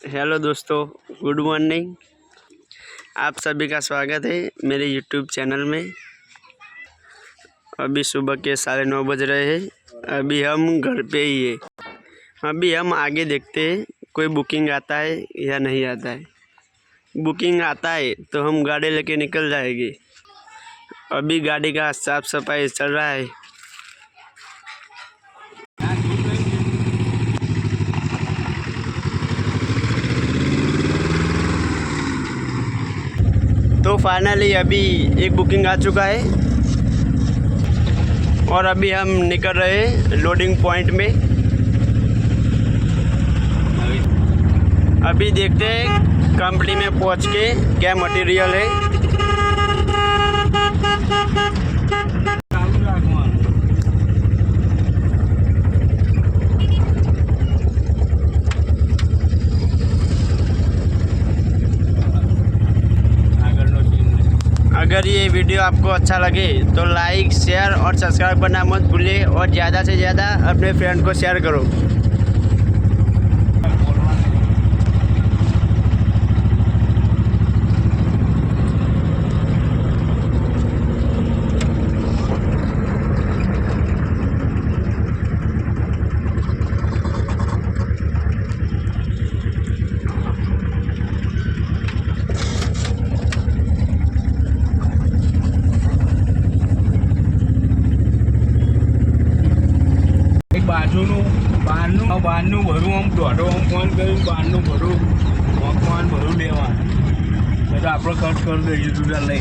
Hello दोस्तों, good morning. आप सभी का स्वागत है मेरे यूट्यूब चैनल में। अभी सुबह के 9:30 बज रहे हैं। अभी हम घर पे ही है। अभी हम आगे देखते हैं कोई बुकिंग आता है या नहीं आता है। बुकिंग आता है तो हम गाड़ी लेके निकल जाएंगे। अभी गाड़ी का साफ सफाई चल रहा है। तो फाइनली अभी एक बुकिंग आ चुका है और अभी हम निकल रहे हैं लोडिंग पॉइंट में। अभी देखते हैं कंपनी में पहुंच के क्या मटेरियल है। अगर ये वीडियो आपको अच्छा लगे तो लाइक, शेयर और सब्सक्राइब करना मत भूलिए और ज़्यादा से ज़्यादा अपने फ्रेंड को शेयर करो। બહારનું ભરું આમ દોઢો આમ ફોન કર્યું બહારનું ભરું ફોન ભરું લેવા તો આપણે કટ કરી દઈએ જુદા લઈ